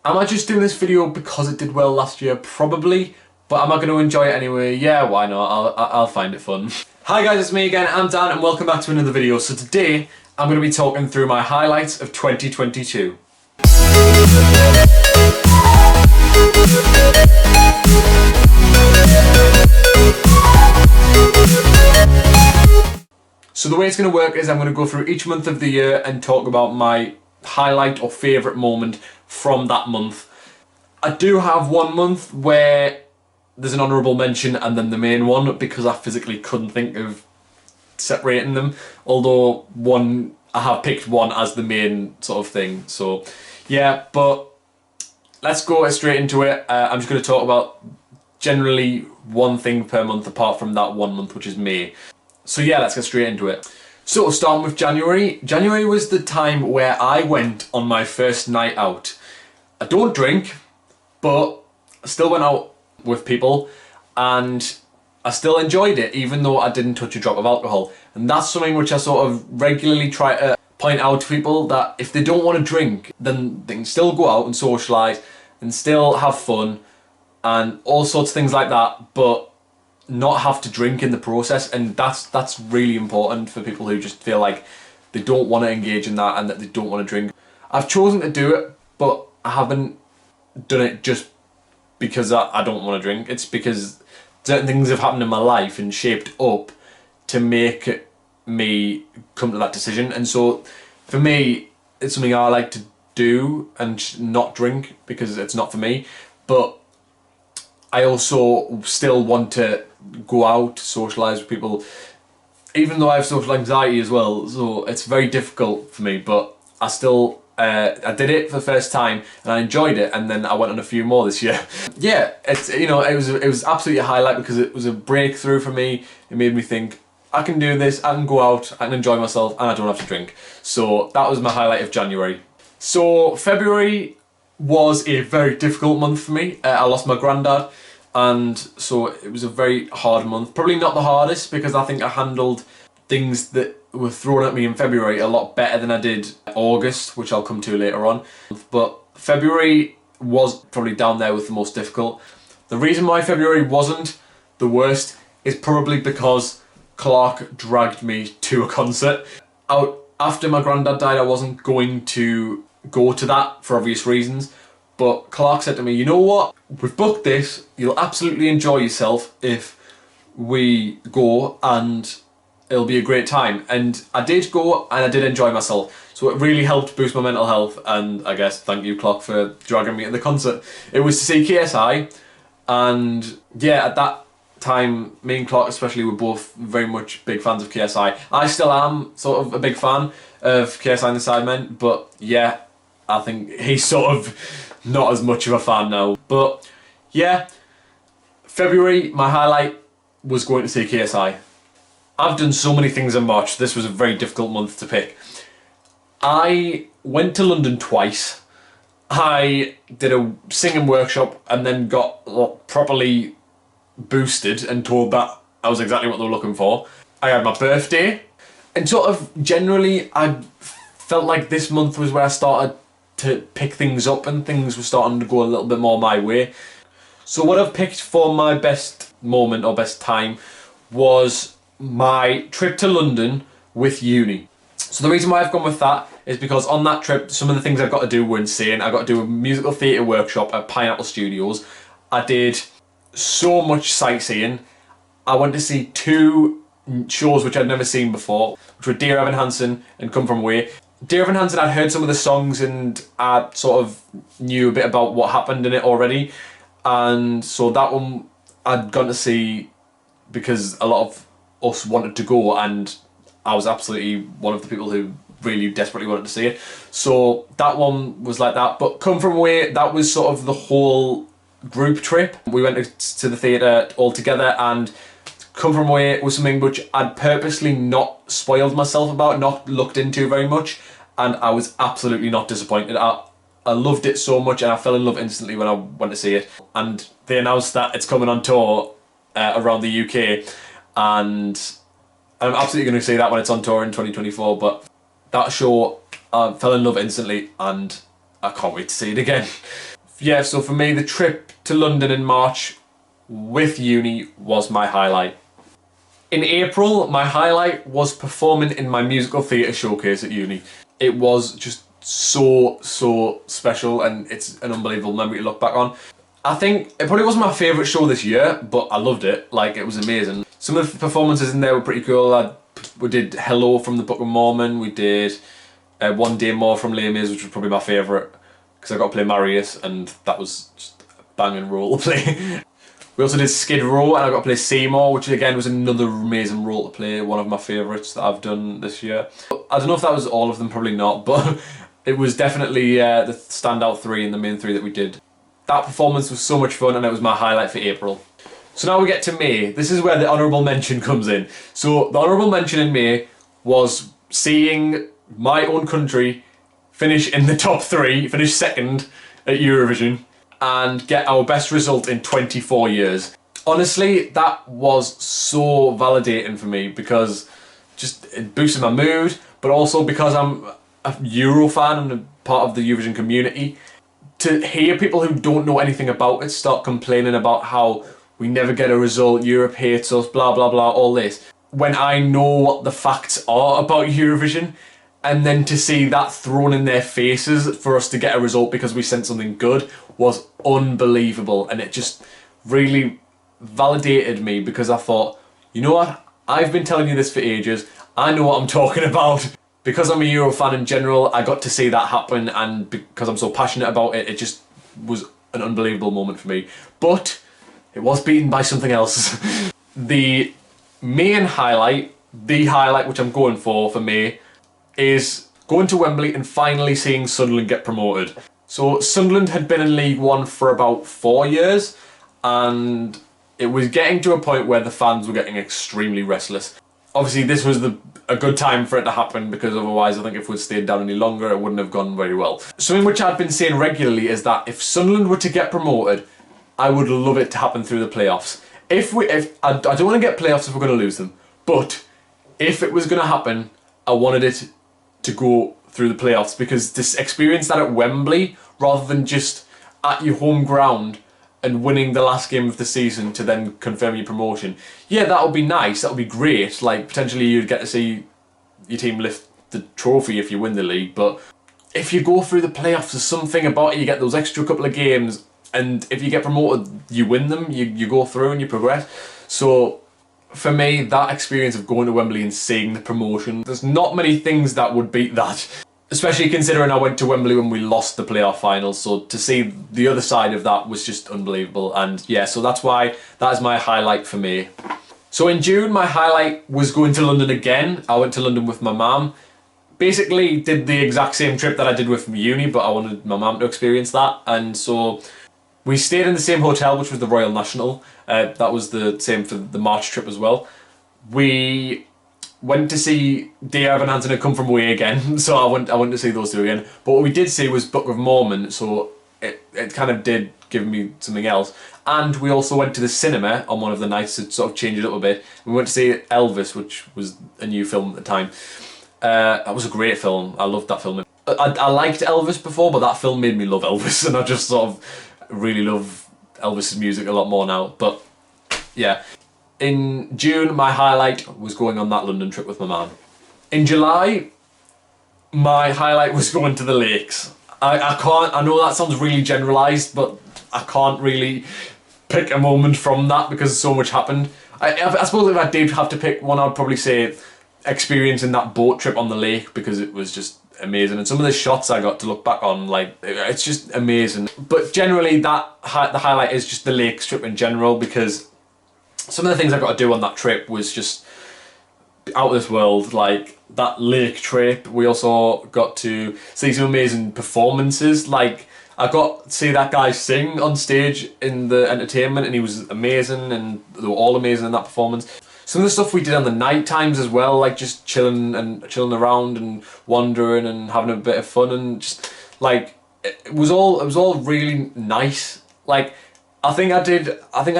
Am I just doing this video because it did well last year? Probably. But am I going to enjoy it anyway? Yeah, why not? I'll find it fun. Hi guys, it's me again, I'm Dan and welcome back to another video. So today, I'm going to be talking through my highlights of 2022. So the way it's going to work is I'm going to go through each month of the year and talk about my highlight or favourite moment from that month. I do have one month where there's an honourable mention and then the main one, because I physically couldn't think of separating them. Although I have picked one as the main sort of thing. So yeah, but let's go straight into it. I'm just going to talk about generally one thing per month apart from that one month, which is May. So yeah, let's get straight into it. So starting with January. January was the time where I went on my first night out. I don't drink, but I still went out with people and I still enjoyed it, even though I didn't touch a drop of alcohol. And that's something which I sort of regularly try to point out to people, that if they don't want to drink, then they can still go out and socialise and still have fun and all sorts of things like that, but not have to drink in the process. And that's really important for people who just feel like they don't want to engage in that and that they don't want to drink. I've chosen to do it, but I haven't done it just because I don't want to drink. It's because certain things have happened in my life and shaped up to make me come to that decision. And so for me, it's something I like to do and not drink because it's not for me. But I also still want to go out, socialise with people, even though I have social anxiety as well, so it's very difficult for me. But I still I did it for the first time and I enjoyed it, and then I went on a few more this year. Yeah, it's, you know, it was absolutely a highlight because it was a breakthrough for me. It made me think, I can do this, I can go out, I can enjoy myself, and I don't have to drink. So that was my highlight of January. So February was a very difficult month for me. I lost my granddad, and so it was a very hard month. Probably not the hardest, because I think I handled things that were thrown at me in February a lot better than I did August, which I'll come to later on. But February was probably down there with the most difficult. The reason why February wasn't the worst is probably because Clark dragged me to a concert. After my granddad died, I wasn't going to go to that for obvious reasons, but Clark said to me, you know what, we've booked this, you'll absolutely enjoy yourself if we go, and it'll be a great time. And I did go and I did enjoy myself, so it really helped boost my mental health. And I guess thank you, Clark, for dragging me to the concert. It was to see KSI, and yeah, at that time me and Clark especially were both very much big fans of KSI. I still am sort of a big fan of KSI and the Sidemen, but yeah, I think he's sort of not as much of a fan now. But yeah, February, my highlight was going to see KSI. I've done so many things in March. This was a very difficult month to pick. I went to London twice. I did a singing workshop and then got properly boosted and told that I was exactly what they were looking for. I had my birthday, and sort of generally I felt like this month was where I started to pick things up and things were starting to go a little bit more my way. So what I've picked for my best moment or best time was my trip to London with uni. So the reason why I've gone with that is because on that trip, some of the things I've got to do were insane. I got to do a musical theatre workshop at Pineapple Studios. I did so much sightseeing. I went to see 2 shows which I'd never seen before, which were Dear Evan Hansen and Come From Away. Dear Evan Hansen, I'd heard some of the songs and I sort of knew a bit about what happened in it already. And so that one I'd gone to see because a lot of us wanted to go, and I was absolutely one of the people who really desperately wanted to see it. So that one was like that. But Come From Away, that was sort of the whole group trip. We went to the theatre all together, and Come From Away was something which I'd purposely not spoiled myself about, not looked into very much, and I was absolutely not disappointed. I loved it so much and I fell in love instantly when I went to see it. And they announced that it's coming on tour around the UK, and I'm absolutely going to see that when it's on tour in 2024. But that show, I fell in love instantly and I can't wait to see it again. Yeah, so for me, the trip to London in March with uni was my highlight. In April, my highlight was performing in my musical theatre showcase at uni. It was just so special, and it's an unbelievable memory to look back on. I think it probably wasn't my favourite show this year, but I loved it. Like, it was amazing. Some of the performances in there were pretty cool. We did Hello from the Book of Mormon. We did One Day More from Les Mis, which was probably my favourite, because I got to play Marius, and that was just a banging role to play. We also did Skid Row, and I got to play Seymour, which again was another amazing role to play, one of my favourites that I've done this year. I don't know if that was all of them, probably not, but it was definitely the standout three and the main three that we did. That performance was so much fun, and it was my highlight for April. So now we get to May. This is where the honourable mention comes in. So the honourable mention in May was seeing my own country finish in the top three, finish second at Eurovision, and get our best result in 24 years. Honestly, that was so validating for me, because just it boosted my mood, but also because I'm a Euro fan and a part of the Eurovision community. To hear people who don't know anything about it start complaining about how we never get a result, Europe hates us, blah blah blah, all this, when I know what the facts are about Eurovision, and then to see that thrown in their faces for us to get a result because we sent something good was unbelievable. And it just really validated me, because I thought, you know what, I've been telling you this for ages, I know what I'm talking about. Because I'm a Euro fan in general, I got to see that happen, and because I'm so passionate about it, it just was an unbelievable moment for me. But it was beaten by something else. The main highlight, the highlight which I'm going for me, is going to Wembley and finally seeing Sunderland get promoted. So Sunderland had been in League One for about 4 years, and it was getting to a point where the fans were getting extremely restless. Obviously this was a good time for it to happen, because otherwise I think if we'd stayed down any longer it wouldn't have gone very well. Something which I'd been saying regularly is that if Sunderland were to get promoted, I would love it to happen through the playoffs. I don't want to get playoffs if we're going to lose them, but if it was going to happen, I wanted it to go through the playoffs, because this experience that at Wembley, rather than just at your home ground and winning the last game of the season to then confirm your promotion, yeah, that would be nice, that would be great. Like, potentially you'd get to see your team lift the trophy if you win the league, but if you go through the playoffs, there's something about it, you get those extra couple of games, and if you get promoted, you win them, you go through and you progress. So for me, that experience of going to Wembley and seeing the promotion, there's not many things that would beat that. Especially considering I went to Wembley when we lost the playoff final, so to see the other side of that was just unbelievable. And yeah, so that's why that is my highlight for me. So in June, my highlight was going to London again. I went to London with my mum. Basically did the exact same trip that I did with uni, but I wanted my mum to experience that. And so we stayed in the same hotel, which was the Royal National. That was the same for the March trip as well. We went to see Dear Evan Hansen had Come From Away again, so I went to see those two again. But what we did see was Book of Mormon, so it kind of did give me something else. And we also went to the cinema on one of the nights to sort of change it up a bit. We went to see Elvis, which was a new film at the time. That was a great film. I loved that film. I liked Elvis before, but that film made me love Elvis, and I just sort of really love Elvis's music a lot more now. But yeah. In June, my highlight was going on that London trip with my man. In July, my highlight was going to the lakes. I know that sounds really generalised, but I can't really pick a moment from that because so much happened. I suppose if I did have to pick one, I'd probably say experiencing that boat trip on the lake, because it was just amazing. And some of the shots I got to look back on, like, it's just amazing. But generally, the highlight is just the lakes trip in general, because some of the things I got to do on that trip was just out of this world. Like that lake trip, we also got to see some amazing performances. Like I got to see that guy sing on stage in the entertainment, and he was amazing, and they were all amazing in that performance. Some of the stuff we did on the night times as well, like just chilling around and wandering and having a bit of fun, and just like it was all really nice. Like I think I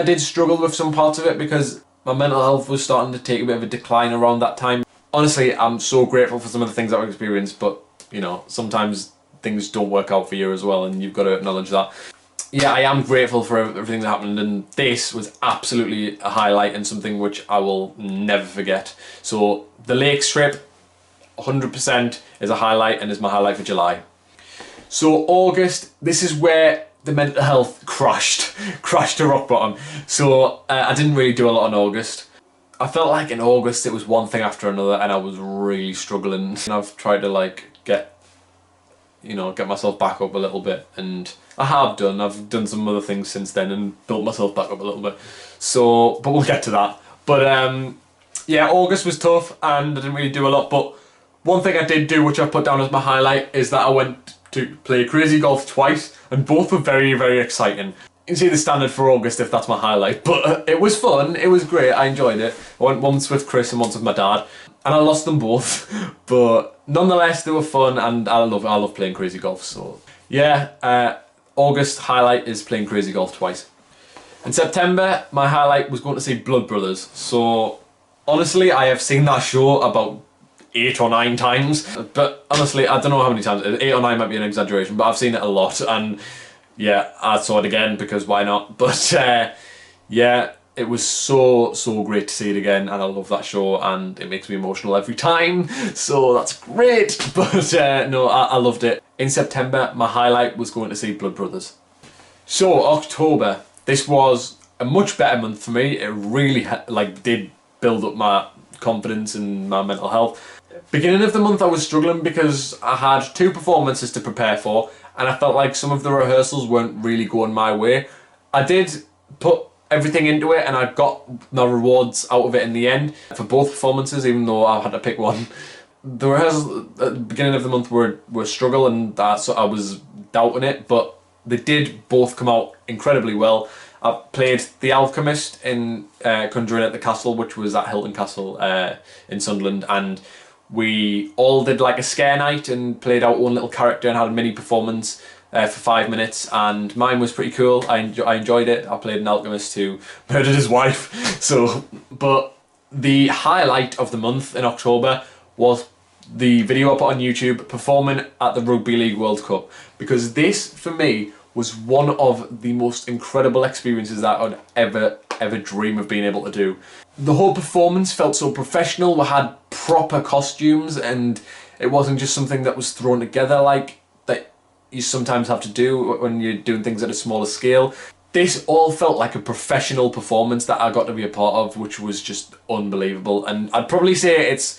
did struggle with some parts of it because my mental health was starting to take a bit of a decline around that time. Honestly, I'm so grateful for some of the things that I've experienced, but you know, sometimes things don't work out for you as well, and you've got to acknowledge that. yeah, I am grateful for everything that happened, and this was absolutely a highlight and something which I will never forget. So the Lakes trip, 100% is a highlight and is my highlight for July. So August, this is where the mental health crashed to rock bottom. So I didn't really do a lot in August. I felt like in August it was one thing after another and I was really struggling. And I've tried to like get myself back up a little bit, and I've done some other things since then and built myself back up a little bit. So, but we'll get to that. But yeah, August was tough and I didn't really do a lot, but one thing I did do, which I put down as my highlight, is that I went to play crazy golf twice, and both were very, very exciting. You can see the standard for August if that's my highlight, but it was fun, it was great, I enjoyed it. I went once with Chris and once with my dad, and I lost them both, but nonetheless they were fun, and I love playing crazy golf. So yeah, August highlight is playing crazy golf twice. In September, my highlight was going to see Blood Brothers. So honestly, I have seen that show about 8 or 9 times, but honestly I don't know how many times. 8 or 9 might be an exaggeration, but I've seen it a lot, and yeah, I saw it again because why not. But yeah, it was so great to see it again, and I love that show and it makes me emotional every time, so that's great. But no, I loved it. In September, my highlight was going to see Blood Brothers. So October, this was a much better month for me. It really did build up my confidence and my mental health. Beginning of the month I was struggling because I had 2 performances to prepare for, and I felt like some of the rehearsals weren't really going my way. I did put everything into it and I got my rewards out of it in the end for both performances, even though I had to pick one. The rehearsals at the beginning of the month were a struggle, and so I was doubting it, but they did both come out incredibly well. I played The Alchemist in Conjuring at the Castle, which was at Hilton Castle in Sunderland, and we all did like a scare night and played our own little character and had a mini performance for 5 minutes, and mine was pretty cool. I enjoyed it. I played an alchemist who murdered his wife. So, but the highlight of the month in October was the video I put on YouTube performing at the Rugby League World Cup, because this for me was one of the most incredible experiences that I'd ever dream of being able to do. The whole performance felt so professional. We had proper costumes, and it wasn't just something that was thrown together like that you sometimes have to do when you're doing things at a smaller scale. This all felt like a professional performance that I got to be a part of, which was just unbelievable. And I'd probably say it's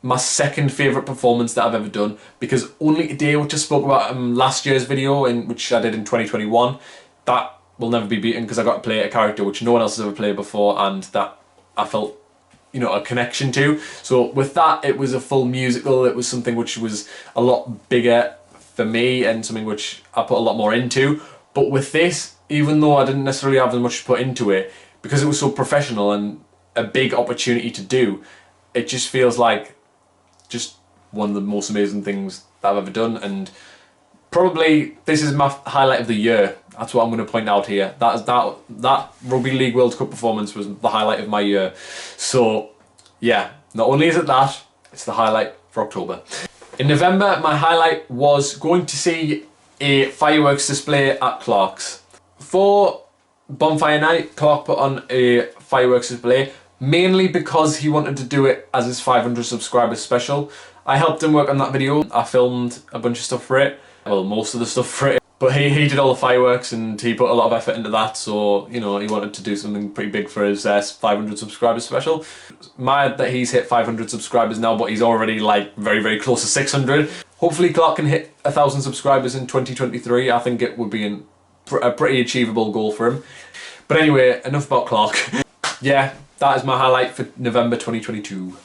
my second favourite performance that I've ever done, because Only Today, which I spoke about in last year's video, which I did in 2021, that will never be beaten because I got to play a character which no one else has ever played before, and that I felt, you know, a connection to. So with that, it was a full musical. It was something which was a lot bigger for me and something which I put a lot more into. But with this, even though I didn't necessarily have as much to put into it, because it was so professional and a big opportunity to do, it just feels like just one of the most amazing things that I've ever done. And probably this is my highlight of the year. That's what I'm going to point out here. That Rugby League World Cup performance was the highlight of my year. So yeah, not only is it that, it's the highlight for October. In November, my highlight was going to see a fireworks display at Clark's. For Bonfire Night, Clark put on a fireworks display, mainly because he wanted to do it as his 500 subscribers special. I helped him work on that video. I filmed a bunch of stuff for it. Well, most of the stuff for it. But he did all the fireworks and he put a lot of effort into that, so, you know, he wanted to do something pretty big for his 500 subscribers special. Mad that he's hit 500 subscribers now, but he's already like very close to 600. Hopefully Clark can hit 1,000 subscribers in 2023. I think it would be a pretty achievable goal for him. But anyway, enough about Clark. Yeah, that is my highlight for November 2022.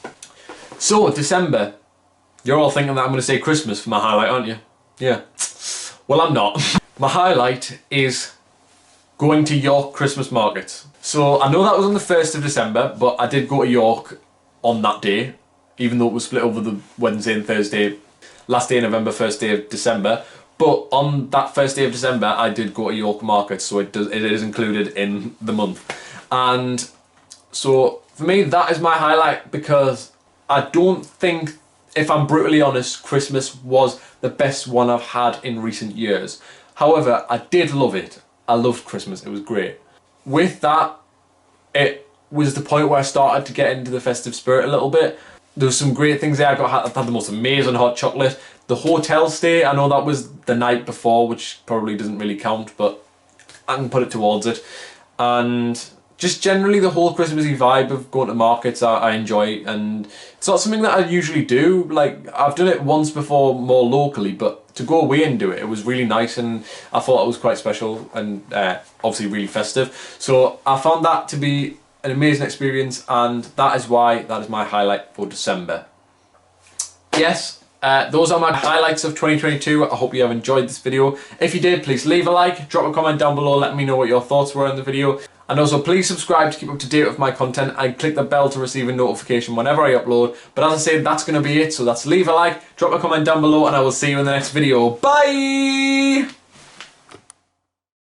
So, December. You're all thinking that I'm going to say Christmas for my highlight, aren't you? Yeah. Well, I'm not. My highlight is going to York Christmas markets. So I know that was on the 1st of December, but I did go to York on that day, even though it was split over the Wednesday and Thursday, last day of November, first day of December. But on that first day of December, I did go to York Market, so it is included in the month. And so for me, that is my highlight, because I don't think, if I'm brutally honest, Christmas was the best one I've had in recent years. However, I did love it. I loved Christmas. It was great. With that, it was the point where I started to get into the festive spirit a little bit. There was some great things there. I had the most amazing hot chocolate. The hotel stay, I know that was the night before, which probably doesn't really count, but I can put it towards it. And just generally the whole Christmassy vibe of going to markets I enjoy, and it's not something that I usually do. Like, I've done it once before more locally, but to go away and do it, it was really nice, and I thought it was quite special and obviously really festive. So I found that to be an amazing experience, and that is why that is my highlight for December. Yes. Those are my highlights of 2022. I hope you have enjoyed this video. If you did, please leave a like, drop a comment down below, let me know what your thoughts were on the video. And also please subscribe to keep up to date with my content and click the bell to receive a notification whenever I upload. But as I said, that's going to be it. So that's leave a like, drop a comment down below, and I will see you in the next video. Bye!